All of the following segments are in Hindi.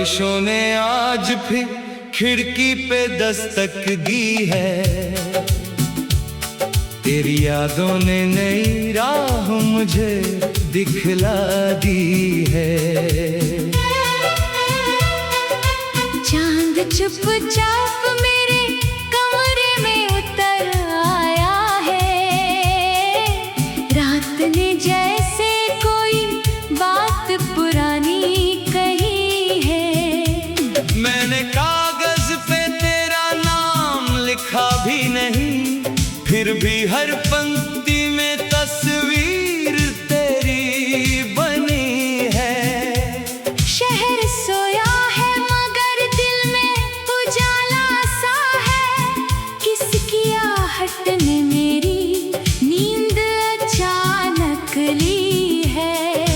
बारिशों ने आज फिर खिड़की पे दस्तक दी है। तेरी यादों ने नई राह मुझे दिखला दी है। चांद चुपचाप मेरे कमरे में उतर आया है। रात ने जैसे कोई बात पुरानी कही है। मैंने कागज पे तेरा नाम लिखा भी नहीं, फिर भी हर पंक्ति में तस्वीर तेरी बनी है। शहर सोया है मगर दिल में उजाला सा है। किसकी आहट ने मेरी नींद अचानक ली है।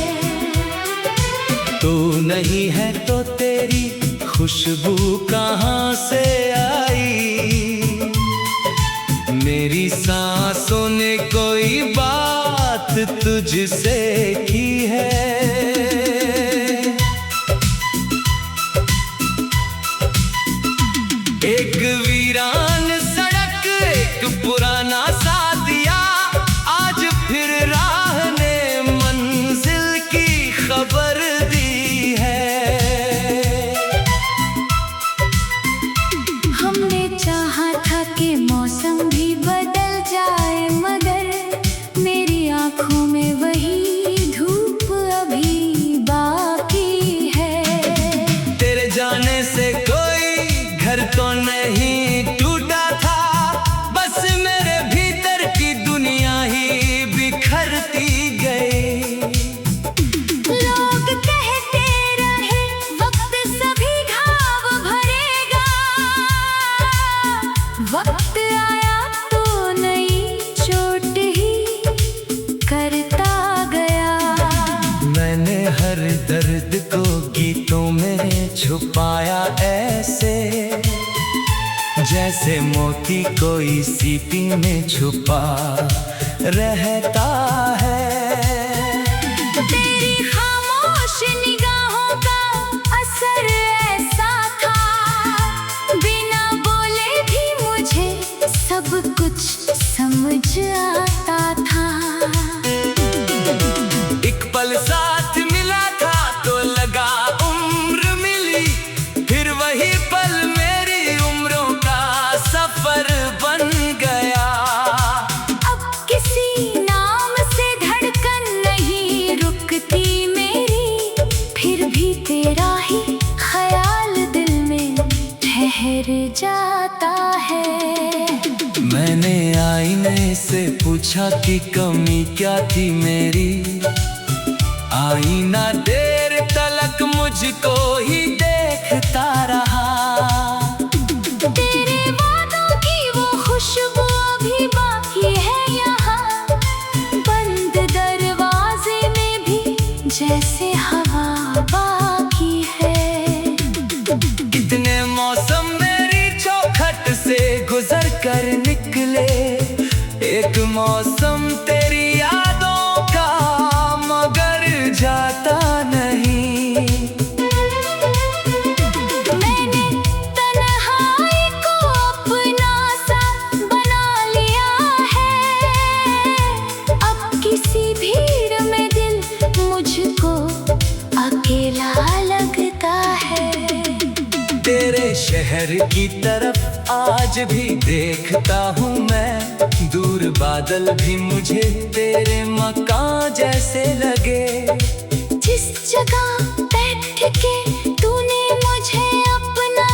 तू नहीं है तो तेरी खुशबू कहाँ से आई। मेरी सांसों ने कोई बात तुझसे की है। एक वीरान सड़क, एक पुराना सा दिया, आज फिर राह ने मंजिल की खबर दी है। हमने चाहा था कि मौसम भी बदल जाए, मगर मेरी आंखों में वही धूप अभी बाकी है। तेरे जाने से कोई घर तो नहीं टूटा था, बस मेरे भीतर की दुनिया ही बिखरती गई। लोग कहते रहे वक्त सभी घाव भरेगा। वक्त आया तो नई चोट ही करता गया। मैंने हर दर्द को गीतों में छुपाया ऐसे, जैसे मोती कोई सीपी में छुपा रहता है। तेरी खामोश निगाहों का असर ऐसा था, बिना बोले भी मुझे सब कुछ समझ आता था। एक पल साथ मिला था तो लगा उम्र मिली, फिर वही पल मेरी उम्रों का सफर बन गया। अब किसी नाम से धड़कन नहीं रुकती मेरी, फिर भी तेरा ही ख्याल दिल में ठहर जाता है। मैंने आईने से पूछा कि कमी क्या थी मेरी। आईना देर तलक मुझको ही देखता रहा। तेरे वादों की वो खुशबू अभी बाकी है यहाँ, बंद दरवाजे में भी जैसे हवा बाकी है। कितने मौसम मेरी चौखट से गुजर कर निकले, एक मौसम तेरी यादों का मगर जाता नहीं। मैंने तन्हाई को अपना सा बना लिया है। अब किसी भीड़ में दिल मुझको अकेला लगता है। तेरे शहर की तरफ आज भी देखता हूँ मैं, दूर बादल भी मुझे तेरे मकान जैसे लगे। जिस जगह बैठ के तूने मुझे अपना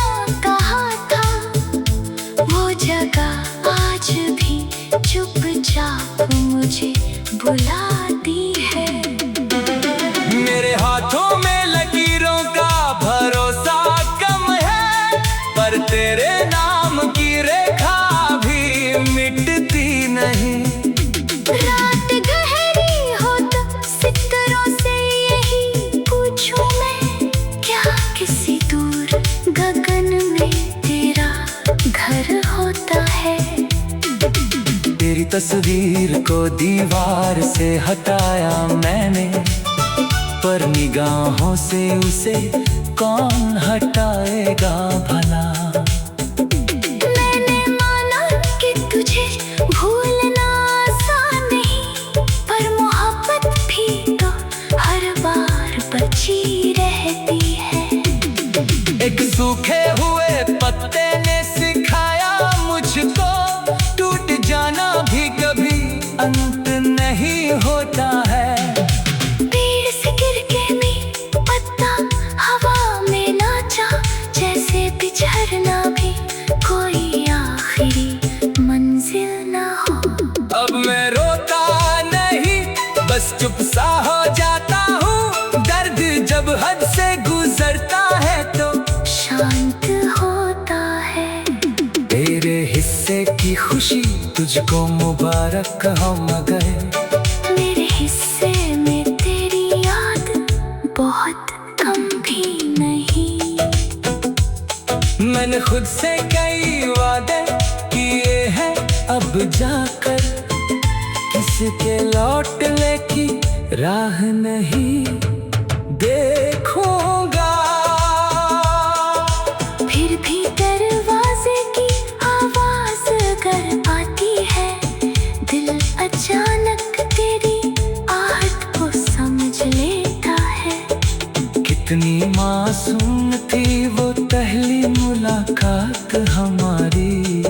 कहा था, वो जगह आज भी चुपचाप मुझे बुलाती है। मेरे हाथों में लकीरों का भरोसा कम है, पर तेरे नाम की रेखा भी मिटती नहीं। रात गहरी हो तो सितारों से यही पूछूं मैं, क्या किसी दूर गगन में तेरा घर होता है। तेरी तस्वीर को दीवार से हटाया मैंने, पर निगाहों से उसे कौन हटाएगा भला। मैंने माना कि तुझे भूलना आसान नहीं, पर मोहब्बत भी तो हर बार बची रहती है। एक सूखे हुए पत्ते ने सिखाया मुझको, टूट जाना भी कभी अंत नहीं होता है। पेड़ से गिर के भी पत्ता हवा में नाचा, जैसे बिछड़ना भी कोई आखिरी मंजिल ना हो। अब मैं रोता नहीं, बस चुप सा हो जाता हूँ। दर्द जब हद से गुजरता है तो शांत होता है। तेरे हिस्से की खुशी तुझको मुबारक हो, मगर मेरे हिस्से में तेरी याद बहुत कम भी नहीं। मैंने खुद से कई वादे किए हैं, अब जाकर किसके लौटने की राह नहीं देखूंगा। फिर भी दरवाजे की आवाज अगर आती है, दिल अचानक तेरी आहट को समझ लेता है। कितनी मासूम थी वो पहली मुलाकात हमारी,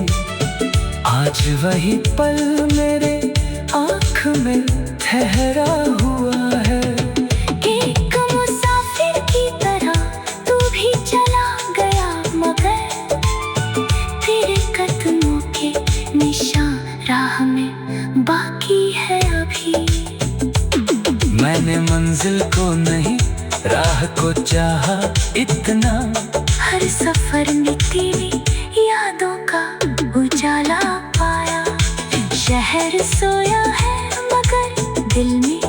आज वही पल मेरे आँख में ठहरा हुआ है। एक मुसाफिर की तरह तू भी चला गया, मगर तेरे कदमों के निशान राह में बाकी है अभी। मैंने मंजिल को नहीं, राह को चाहा इतना। हर सफर में तेरी यादों का उजाला पाया। शहर सोया है मगर दिल में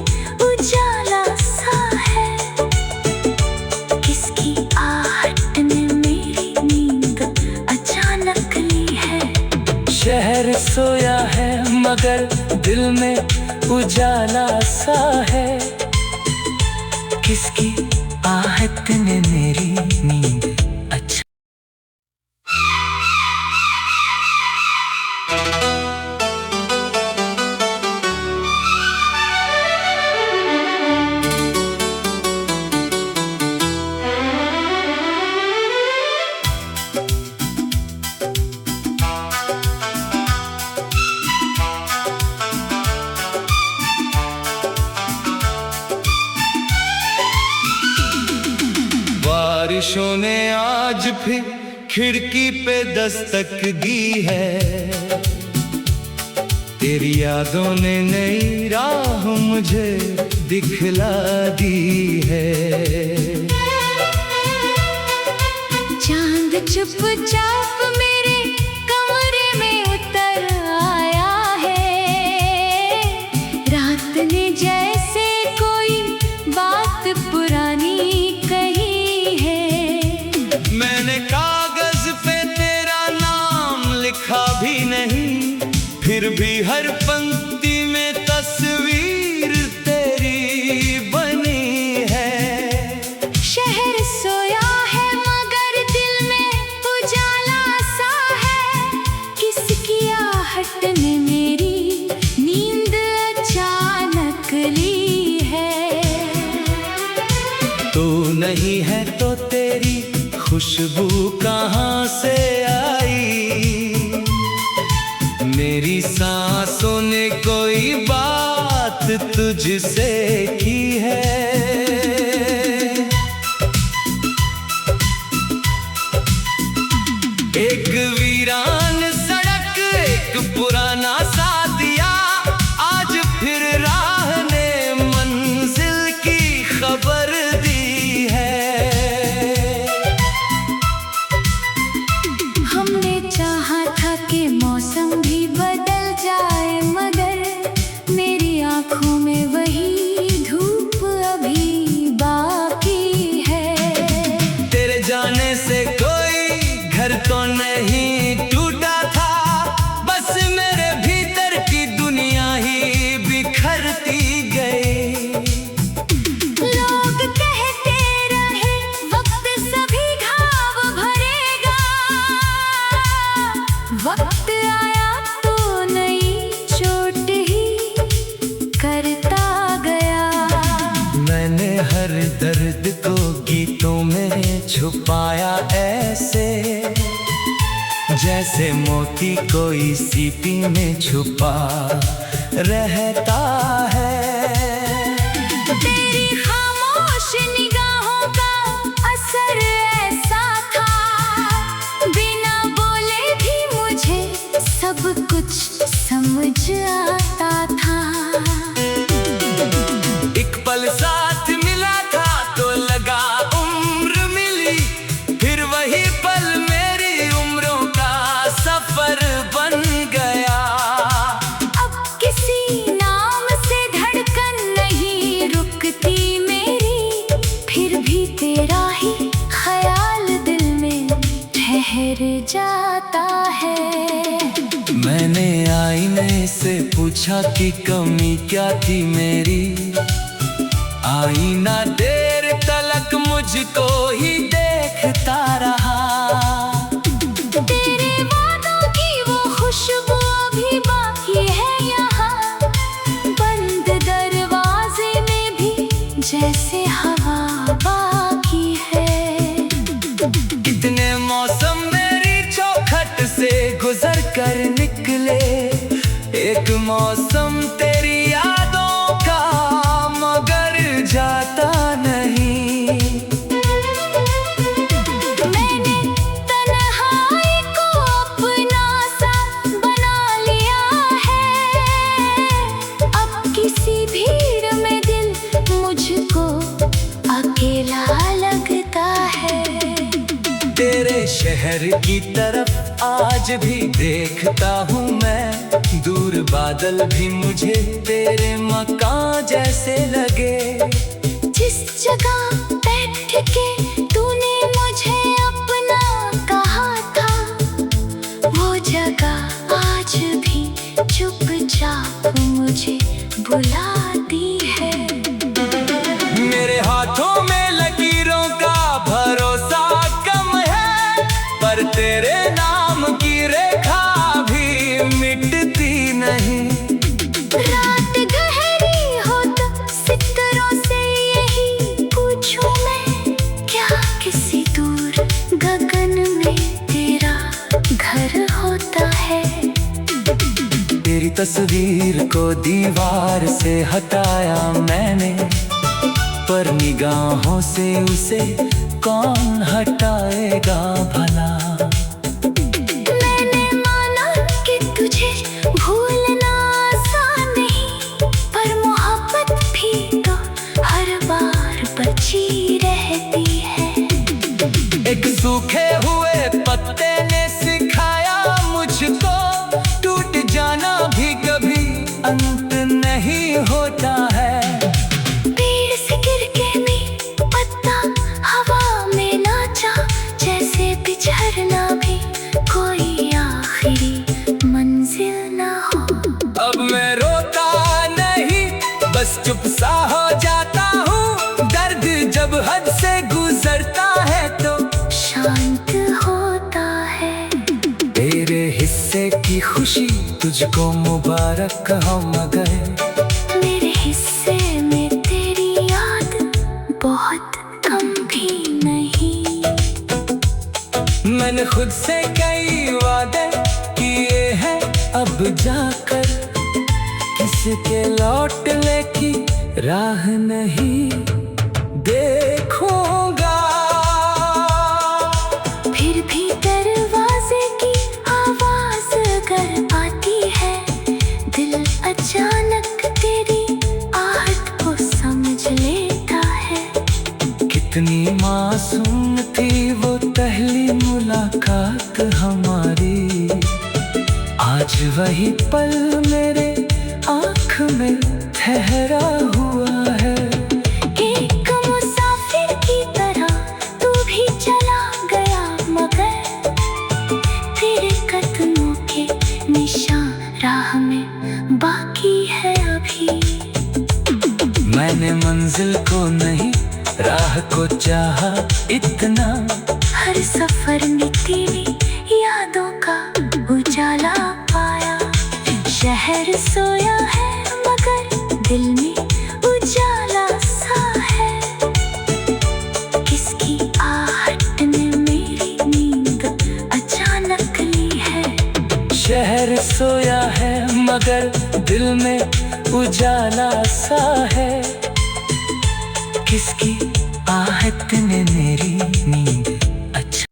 उजाला सा है। किसकी आहट ने मेरी नींद अचानक ली है। शहर सोया है मगर दिल में उजाला सा है। किसकी आहट ने मेरी नींद अच्छा। बारिशों ने आज फिर खिड़की पे दस्तक दी है। तेरी यादों ने नई राह मुझे दिखला दी है। चांद चुपचाप मेरे कमरे में उतर आया है। रात ने जैसे कोई बात पुरानी कही है। मैंने कागज पे तेरा नाम लिखा भी नहीं, फिर भी हर पंक्ति में तस्वीर तेरी बनी है। शहर सोया है मगर दिल में उजाला सा है। किसकी आहट ने मेरी नींद अचानक ली है। तू नहीं है तो तेरी खुशबू कहाँ से आई। मेरी सांसों ने कोई बात तुझसे की है। एक वीरान सड़क, एक पुराना सा दिया, आज फिर राह ने मंजिल की खबर दी है। हमने चाहा था कि मौसम भी बदल जाए, मगर मेरी आंखों में वही धूप अभी बाकी है। तेरे जाने से कोई घर तो नहीं टूटा था, बस मेरे भीतर की दुनिया ही बिखरती गई। लोग कहते रहे वक्त जैसे मोती कोई सीपी में छुपा रहता है। तेरी खामोश निगाहों का असर ऐसा था, बिना बोले भी मुझे सब कुछ समझ आता था। एक पल साथ मिला था तो लगा उम्र मिली, फिर वही पल मेरी उम्रों का सफर बन गया। अब किसी नाम से धड़कन नहीं रुकती मेरी, फिर भी तेरा ही ख्याल दिल में ठहर जाता है। मैंने आईने से पूछा कि कमी क्या थी मेरी, आईना देर तलक मुझको ही देखता रहा। तेरे वादों की वो खुशबू अभी बाकी है यहाँ, बंद दरवाजे में भी जैसे हवा बाकी है। कितने मौसम मेरी चौखट से गुजर कर निकले, एक मौसम तेरी यादों का मगर जाता नहीं। मैंने तन्हाई को अपना सा बना लिया है, अब किसी भीड़ में दिल मुझको अकेला लगता है। तेरे शहर की तरफ आज भी देखता हूँ मैं, दूर बादल भी मुझे तेरे मकान जैसे लगे। जिस जगह बैठ के तूने मुझे अपना कहा था, वो जगह आज भी चुपचाप मुझे बुलाती है। मेरे हाथों में लकीरों का भरोसा कम है, पर तेरे नाम की रेखा भी मिटती नहीं। रात गहरी हो तो सितारों से यही पूछूं मैं, क्या किसी दूर गगन में तेरा घर होता है। तेरी तस्वीर को दीवार से हटाया मैंने, पर निगाहों से उसे कौन हटाएगा भला। मैंने माना कि तुझे भूलना आसान नहीं, पर मोहब्बत भी तो हर बार बची रहती है। एक सूखे हुए पत्ते ने सिखाया मुझको, टूट जाना भी कभी अंत नहीं होता है। पेड़ से गिर के भी पत्ता हवा में नाचा, जैसे बिछड़ना भी कोई आखिरी मंजिल ना हो। अब मैं रोता नहीं, बस चुप सा हो जाता हूँ। दर्द जब हद से गुजरता है तो शांत होता है। तेरे हिस्से की खुशी तुझको मुबारक हो, मगर मेरे हिस्से में तेरी याद बहुत कम भी नहीं। मैंने खुद से कई वादे किए हैं, अब जाकर किसके लौटने की राह नहीं देखूंगा। फिर भी दरवाजे की आवाज अगर आती है, दिल अचानक तेरी आहट को समझ लेता है। कितनी मासूम थी वो पहली मुलाकात हमारी, आज वही पल मेरे आँख में ठहरा हुआ है। एक मुसाफिर की तरह तू भी चला गया, मगर तेरे कदमों के निशान राह में बाकी है अभी। मैंने मंजिल को नहीं, राह को चाहा इतना, हर सफर में तेरी यादों का उजाला पाया। शहर सोया है मगर दिल में उजाला सा है। किसकी आहट ने मेरी नींद अचानक ली शहर सोया है मगर दिल में उजाला सा है। किसकी आहट ने मेरी नींद अच्छा।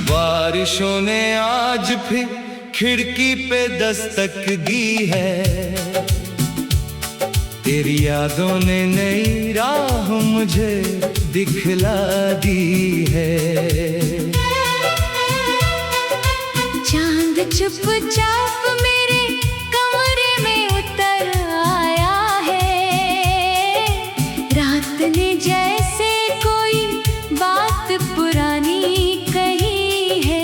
बारिशों ने आज फिर खिड़की पे दस्तक दी है। तेरी यादों ने नई राह मुझे दिखला दी है। चांद चुपचाप मेरे कमरे में उतर आया है। रात ने जैसे कोई बात पुरानी कही है।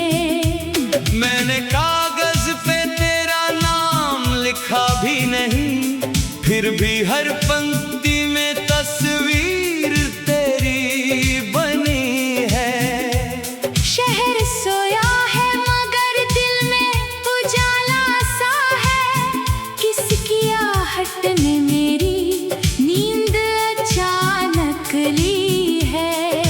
मैंने कागज पे तेरा नाम लिखा भी नहीं, फिर भी हर पंक्ति में तस्वीर तेरी बनी है। शहर सोया है मगर दिल में उजाला सा है। किसकी आहट ने मेरी नींद अचानक ली है।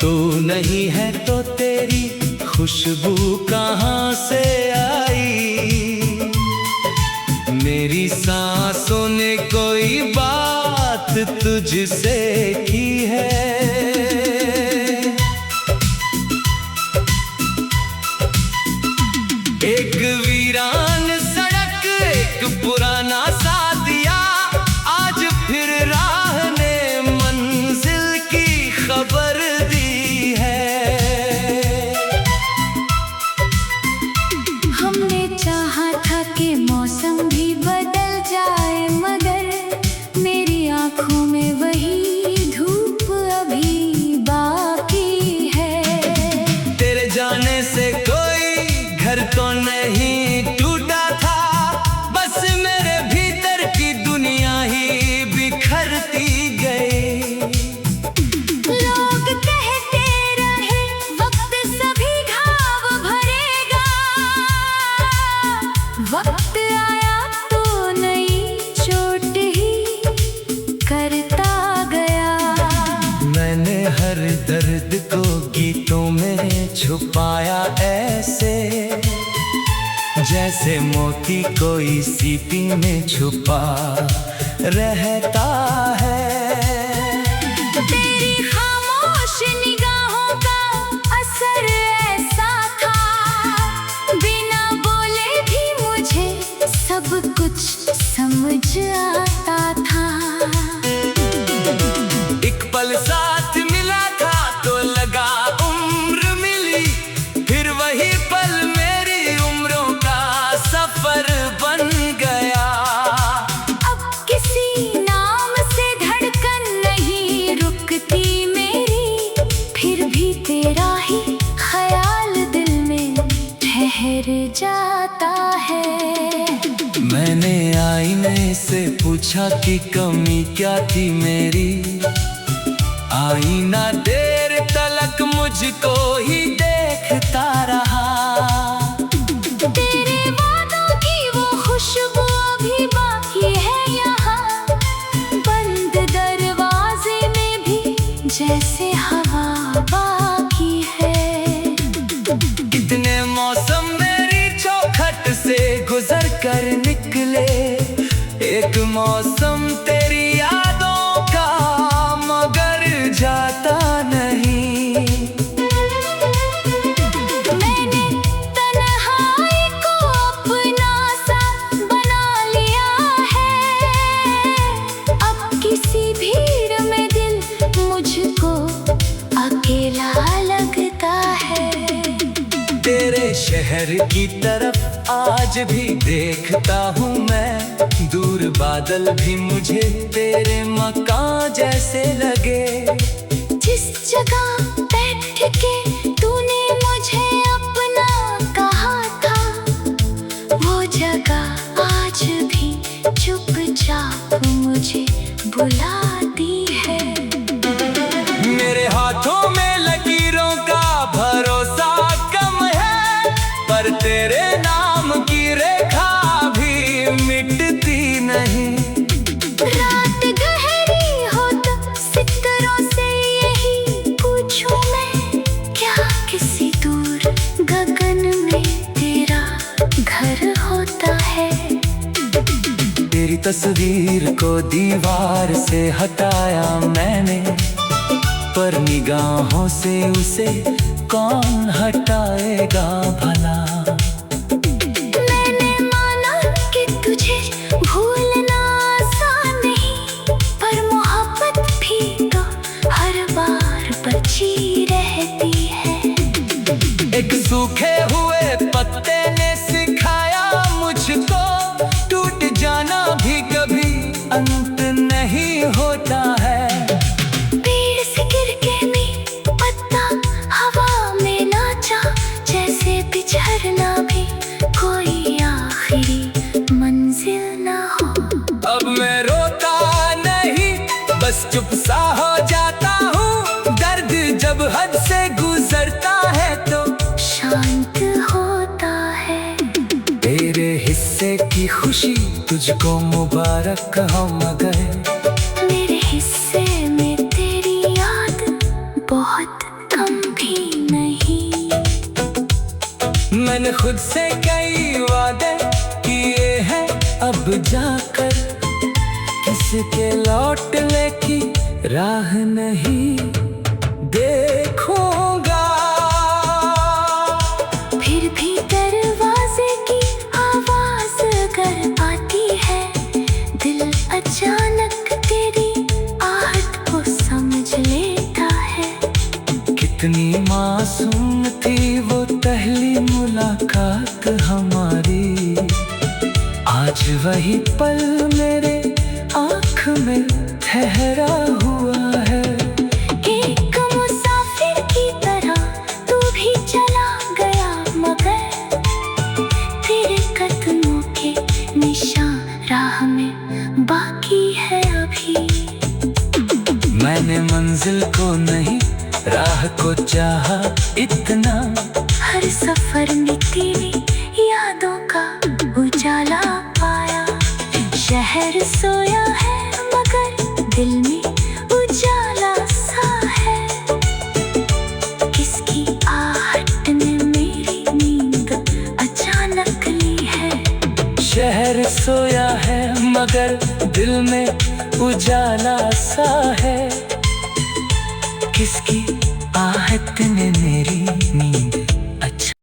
तू नहीं है तो तेरी खुशबू कहाँ से आई। मेरी सांसों ने कोई बात तुझसे की है। एक वीरान सड़क, एक पुराना सा दिया, आज फिर राह ने मंजिल की खबर दी है। हमने चाहा था कि मौसम भी बदल जाए मगर मेरी आँखों में वही धूप अभी बाकी है। तेरे जाने से कोई घर तो नहीं टूटा था, बस मेरे भीतर की दुनिया ही बिखरती गई। लोग कहते रहे वक्त सभी घाव भरेगा। वक्त आया तो नई चोट ही करता गया। मैंने हर दर्द को गीतों में छुपाया ऐसे, जैसे मोती कोई सीपी में छुपा रहता है। तेरी खामोश निगाहों का असर ऐसा था, बिना बोले भी मुझे सब कुछ समझ आता था। एक पल साथ मिला था तो लगा उम्र मिली, फिर वही पल मेरी उम्रों का सफर बन गया। अब किसी नाम से धड़कन नहीं रुकती मेरी, फिर भी तेरा ही ख्याल दिल में ठहर जाता है। मैंने आईने से पूछा कि कमी क्या थी मेरी। आईना देर तलक मुझको ही देखता रहा। तेरे वादों की वो खुशबू अभी बाकी है यहाँ। बंद दरवाजे में भी जैसे हवा बाकी है। कितने मौसम मेरी चौखट से गुजर कर निकले, एक मौसम तेरी यादों का मगर जाता नहीं। मैंने तन्हाई को अपना सा बना लिया है। अब किसी भीड़ में दिल मुझको अकेला लगता है। तेरे शहर की तरफ आज भी देखता हूँ मैं, दूर बादल भी मुझे तेरे मकान जैसे लगे। जिस जगह बैठ के तूने मुझे अपना कहा था, वो जगह आज भी चुपचाप मुझे बुलाती है। मेरे हाथों में लकीरों का भरोसा कम है, पर तेरे नाम की रेखा भी मिटती नहीं। रात गहरी हो तो सितारों से यही पूछूं मैं, क्या किसी दूर गगन में तेरा घर होता है? तेरी तस्वीर को दीवार से हटाया मैंने, पर निगाहों से उसे कौन हटाएगा भला। मैंने माना कि तुझे भूलना आसान नहीं, पर मोहब्बत भी तो हर बार बची रहती है। एक सूखे हुए पत्ते ने सिखाया मुझको, टूट जाना भी कभी अंत नहीं होता है। पेड़ से गिर के भी पत्ता हवा में नाचा, जैसे बिछड़ना भी कोई आखिरी मंजिल ना हो। अब मैं रोता नहीं, बस चुप सा हो जाता हूँ। दर्द जब हद से गुजरता है तो शांत होता है। तेरे हिस्से की खुशी तुझको मुबारक हो, मगर मेरे हिस्से में तेरी याद बहुत कम भी नहीं। मैंने खुद से कई वादे किए हैं, अब जाकर किसके लौटने की राह नहीं देखूंगा। फिर भी दरवाजे की आवाज अगर आती है, दिल अचानक तेरी आहट को समझ लेता है। कितनी मासूम थी वो पहली मुलाकात हमारी, आज वही पल मेरे आँख में ठहरा हुआ है। एक मुसाफिर की तरह तू भी चला गया, मगर तेरे कदमों के निशान राह में बाकी है अभी। मैंने मंजिल को नहीं, राह को चाहा इतना। हर सफर में तेरी यादों का उजाला पाया। शहर सोया है मगर दिल में उजाला सा है। किसकी आहट ने मेरी नींद अचानक ली है? शहर सोया है मगर दिल में उजाला सा है। किसकी आहट ने मेरी नींद अच्छा।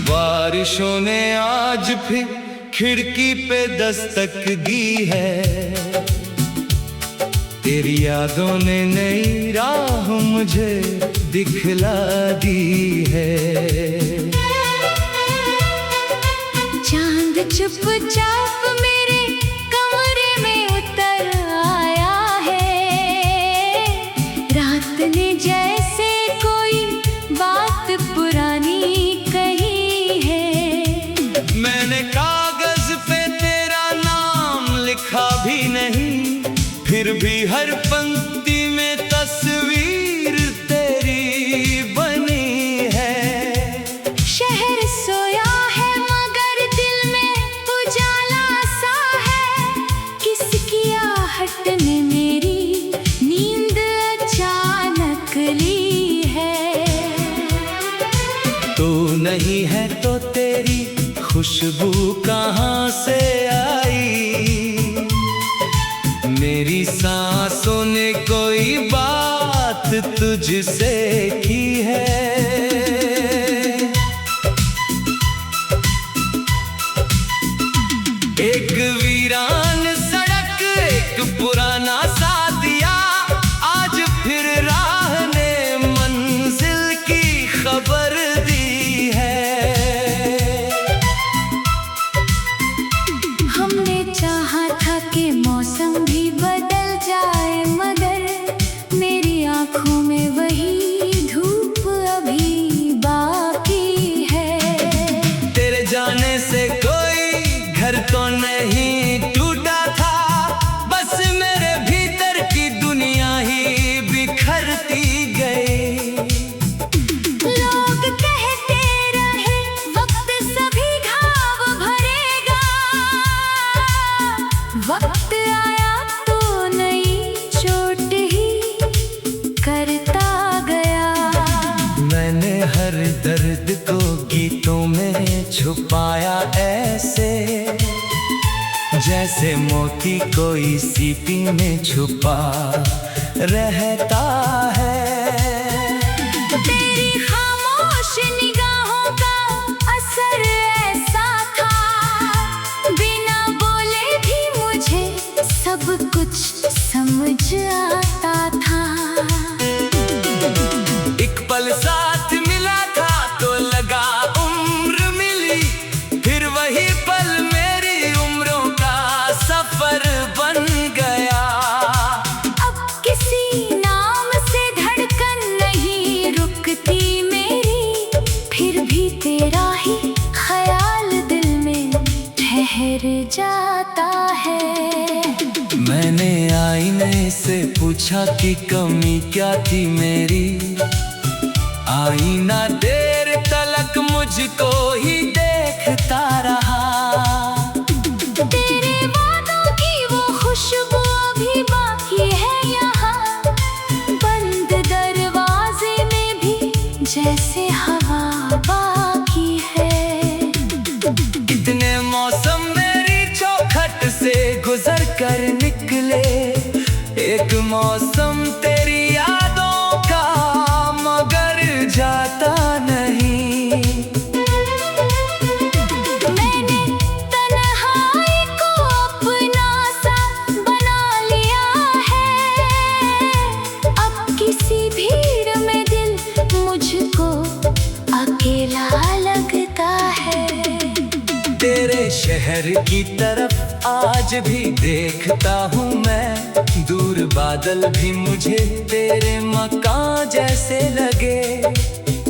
बारिशों ने आज फिर खिड़की पे दस्तक दी है। तेरी यादों ने नई राह मुझे दिखला दी है। चांद चुपचाप मेरे कमरे में उतर आया है। रात ने जैसे कोई बात पुरानी कही है। मैंने कागज पे तेरा नाम लिखा भी नहीं, फिर भी हर पंक्ति में तस्वीर तेरी बनी है। शहर सोया है मगर दिल में उजाला सा है। किसकी आहट ने मेरी नींद अचानक ली है? तू नहीं है तो तेरी खुशबू कहाँ से आई? मेरी सांसों ने कोई बात तुझसे की है? एक वीरान सड़क, एक पुराना सा दिया, के मौसम भी बदल जाए मगर मेरी आँखों में वही धूप अभी बाकी है। तेरे जाने से कोई घर तो नहीं टूटा था, बस मेरे भीतर की दुनिया ही बिखरती गई। लोग कहते रहे वक्त सभी घाव भरेगा, वक्त आया तो नई चोट ही करता गया। मैंने हर दर्द को गीतों में छुपाया ऐसे, जैसे मोती कोई सीपी में छुपा रहता है। तेरी खामोश निगाहों का असर ऐसा था, बिना बोले भी मुझे सब कुछ समझ आता था। एक पल साथ मिला था तो लगा उम्र मिली, फिर वही पल मेरी उम्रों का सफर बन गया। अब किसी नाम से धड़कन नहीं रुकती मेरी, फिर भी तेरा ही ख्याल दिल में ठहर जाता है। मैंने आईने से पूछा कि कमी क्या थी मेरी, आईना देर तलक मुझको ही देखता रहा। तेरे वादों की वो खुशबू अभी बाकी है यहाँ, बंद दरवाजे में भी जैसे हवा बाकी है। कितने मौसम मेरी चौखट से गुजर कर निकले, एक मौसम तेरी यादों का मगर जाता नहीं। मैंने तन्हाई को अपना सा बना लिया है, अब किसी भीड़ में दिल मुझको अकेला लगता है। तेरे शहर की तरफ आज भी देखता हूँ मैं, दूर बादल भी मुझे तेरे मकान जैसे लगे।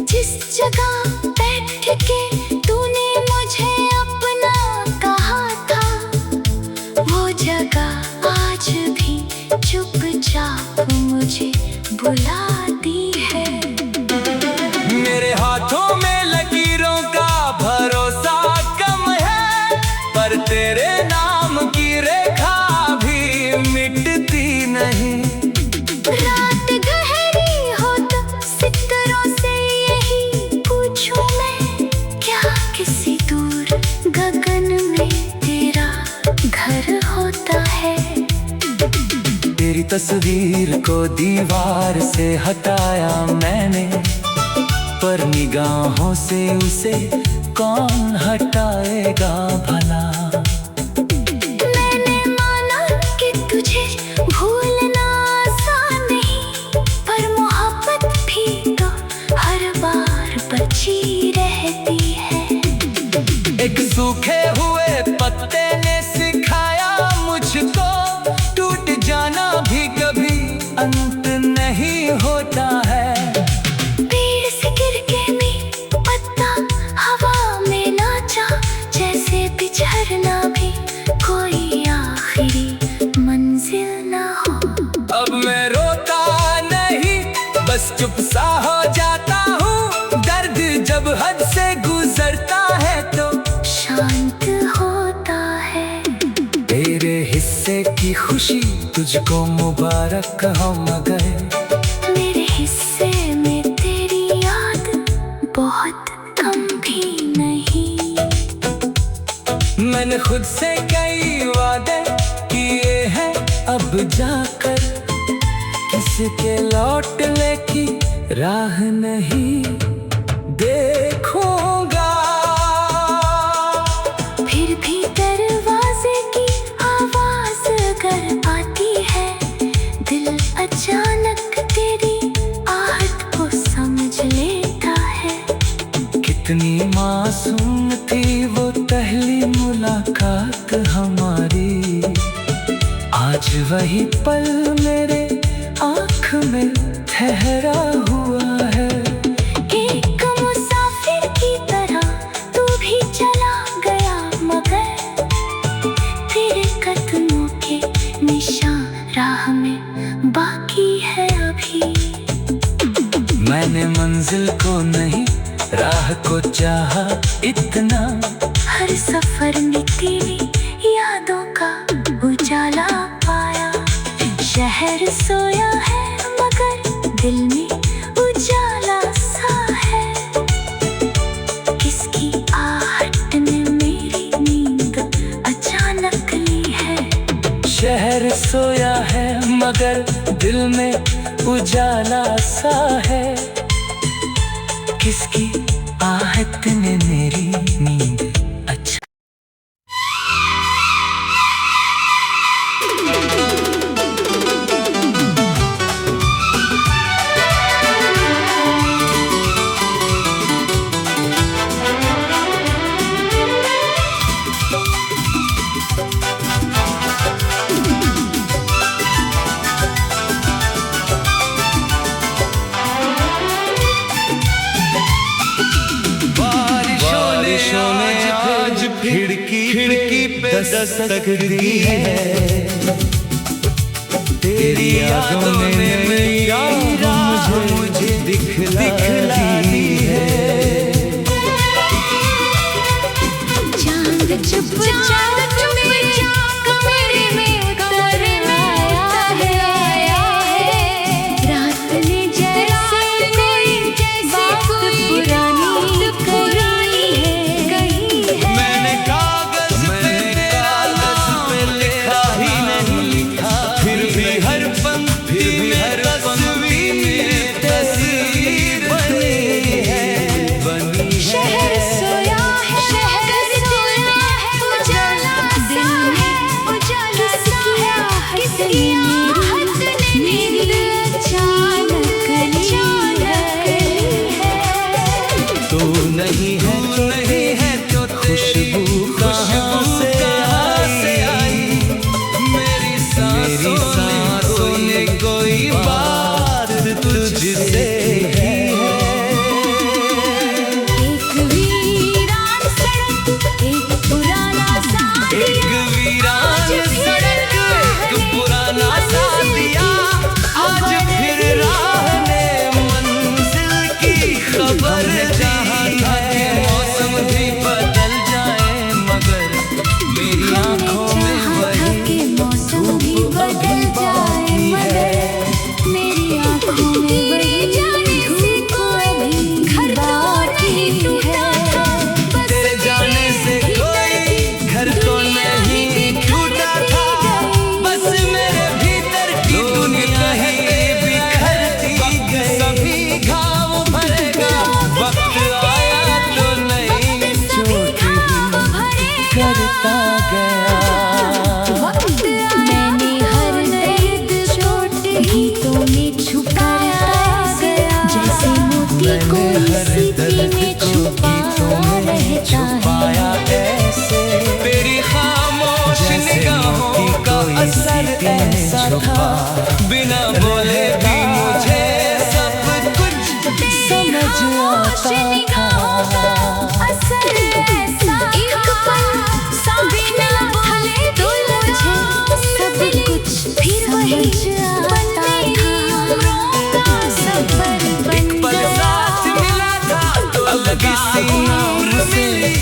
जिस जगह बैठ के तूने मुझे अपना कहा था, वो जगह आज भी चुपचाप मुझे बुलाती है। मेरे हाथों में लकीरों का भरोसा कम है, पर तेरे नाम की रेखा भी मिटती नहीं। रात गहरी हो तो सितारों से यही पूछूं मैं, क्या किसी दूर गगन में तेरा घर होता है। तेरी तस्वीर को दीवार से हटाया मैंने, पर निगाहों से उसे कौन हटाएगा भला। मैंने माना कि तुझे भूलना आसान नहीं, पर मोहब्बत भी तो हर बार बची रहती है। एक सूखे हुए पत्ते ने सिखाया मुझको, टूट जाना भी कभी अंत नहीं होता है। पेड़ से गिर के भी पत्ता हवा में नाचा, जैसे बिछड़ना भी कोई आखिरी मंजिल ना हो। अब मैं रोता नहीं, बस चुप सा हो जाता हूँ। दर्द जब हद से गुजरता है तो शांत होता है। तेरे हिस्से की खुशी तुझको मुबारक हो, मगर मेरे हिस्से में तेरी याद बहुत कम भी नहीं। मैंने खुद से कई वादे किए हैं, अब जाकर किसके लौटने की राह नहीं देखूंगा। फिर भी दरवाजे की आवाज अगर आती है, दिल अचानक तेरी आहट को समझ लेता है। कितनी मासूम थी वो पहली मुलाकात हमारी, आज वही पल मेरे आँख में ठहरा हुआ है। एक मुसाफिर की तरह तू भी चला गया, मगर तेरे कदमों के निशान राह में बाकी है अभी। मैंने मंजिल को नहीं राह को चाहा इतना, हर सफर में तेरी यादों का उजाला पाया। शहर सोया है मगर दिल में उजाला सा है, किसकी आहट ने मेरी नींद अचानक ली है। शहर सोया है मगर दिल में उजाला सा है, किसकी आहट ने मेरी नींद अच्छा। बारिशों ने आज खिड़की पे दस्तक दी है। तेरी यादों ने मेरी राह मुझे दिखला दी है। चांद चुप कमरे में उतर आया है। रात ने जैसे कोई बात पुरानी कही है। मैंने कागज पे लिखा ही नहीं लिखा, फिर भी हर पंक्ति में तस्वीर बनी है। शहर सोया है उजाला सा है, किसकी आहट ने नींद अचानक ली है। तू नहीं है तो खुशबू कहाँ से आई। मेरी सांसों ने कोई बात तुझसे है। एक वीरान सड़क, एक पुराना सा एक वीरान सड़क, एक पुराना सा दिया, आज फिर राह ने मंजिल की खबर दी है। मौसम भी बदल जाए मगर मेरी आँखों में वही मौसम भी बदल जाए मगर मेरी आँखों में वही धूप अभी घर बाकी है। तेरे जाने से कोई घर तो नहीं टूटा था, बस मेरे भीतर की दुनिया ही बिखरती गई। सभी घाव भरेगा वक्त आया तो नई चोट ही करता गया। मैंने हर दर्द चोट गीतों में छुपाया गया, जैसे मोती को सीपी में छुपाया ऐसे। तेरी खामोश निगाहों का असर ऐसा था, बिना बोले भी मुझे सब कुछ समझ आता था। असर ऐसा एक पल बिना बोले तो मुझे सब कुछ फिर वही आता था। सफर बन पल साथ मिला था तो लगी सी उम्र मिली,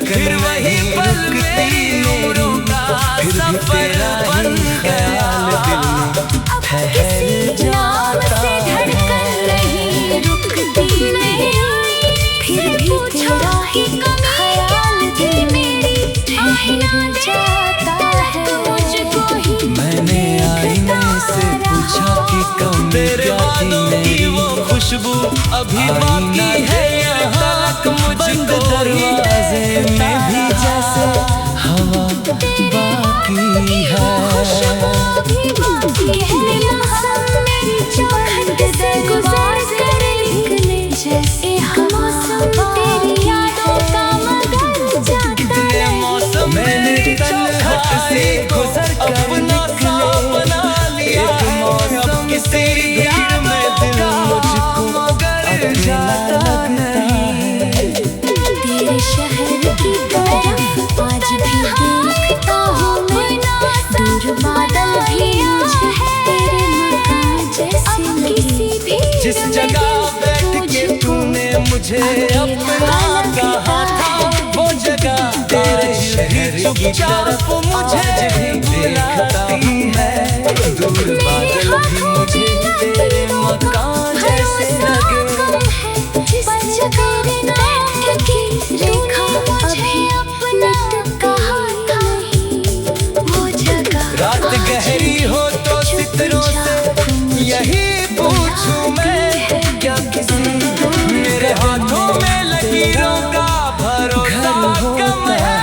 फिर वही पल में उम्रों का सफर बन गया। किसी नाम से धड़कन नहीं रुकती मेरी, फिर भी तेरा ही ख्याल दिल मेरी ठहर जाता है। मुझको ही मैंने आईने से पूछा कि कम तेरे बालों की वो खुशबू अभी बाकी है यहाँ। बंद दरवाजे में भी जैसे हवा बाकी है। भी बाकी है। मौसम मेरी चौखट से गुजार कर निकले, जैसे मौसम तेरी यादों का मगर जाता है। मैंने तन्हाई से गुजर कर अपना तुझे अपना कहा था वो जगह तेरे शहर की तरफ मुझे भी देखती है। दूर बादल भी मुझे तेरे मकान जैसे लगे। रात गहरी हो तो सितारों से यही पूछूं मैं, क्या किसी मेरे हाथों में लकीरों का भरोसा कम है,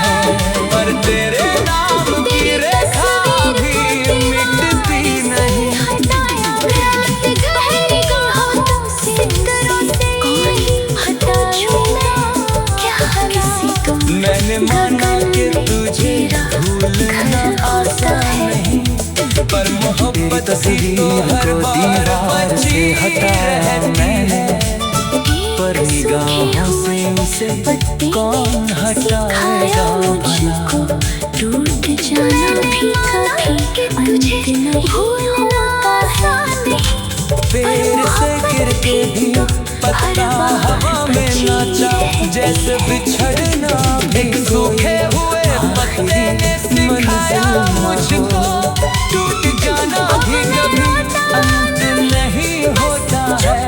पर तेरे नाम की रेखा भी मिटती नहीं। मैंने माना कि तुझे भूलना आसान नहीं, पर मोहब्बत से तो हर बार बची है मैंने। पर निगाहों से उसे कौन हटाएगा भला। टूट जाना भी कभी अंत नहीं होता है। पेड़ से गिर के भी पत्ता हवा में नाचा, जैसे बिछड़ना भी सूखे हुए पत्ते ने सिखाया मुझको। टूट जाना भी कभी अंत नहीं होता है।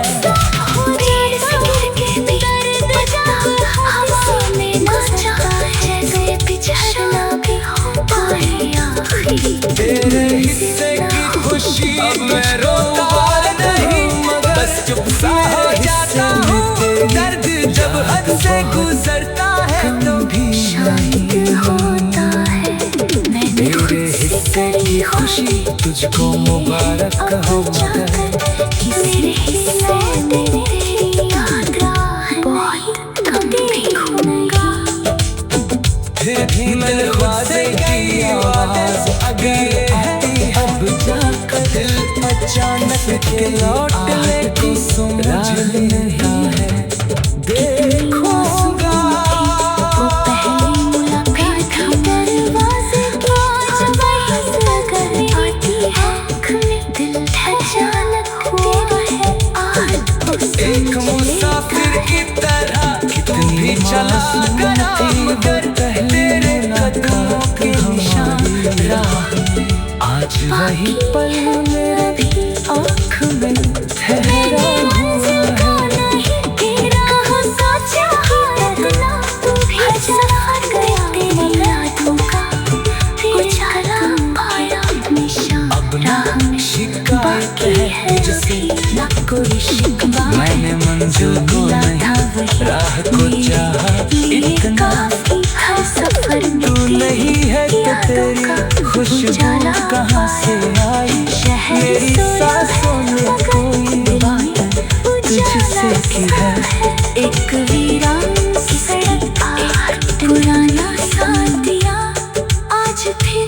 तेरे हिस्से की खुशी अब मैं रोता नहीं, बस चुप सा हो जाता हूँ। दर्द जब हद से गुजरता है तो भी नहीं होता है। मेरे हिस्से की खुशी तुझको मुबारक हो मगर मेरे हिस्से में तेरी याद बहुत कम दिखूंगा। फिर भी मैं वादे की आवाज़ अगर आती अब जाकर दिल अचानक के लौटने की समझ लेता है। देखूंगा वो पहली मुलाकात दरवाजे की आवाज़ अगर आती है, दिल अचानक तेरा है आज। एक मुसाफिर की तरह तू भी चला गया मगर तेरे कदमों के निशान राह। आज वही पल मेरे भी आँख में ठहरा हुआ है। तेरा सोचा करना तू भी चला गया तेरी यादों का उजाला पाया निशान। अब ना शिकायत है तुझसे ना कोई शिकवा, मैंने मंजिल को नहीं राह को चाहा इतना। सफर तू नहीं है तो तेरी खुशबू कहाँ से आई। मेरी सांसों में कोई बात तुझसे की है। एक वीरान सी सड़क पर पुराना सा दिया आज फिर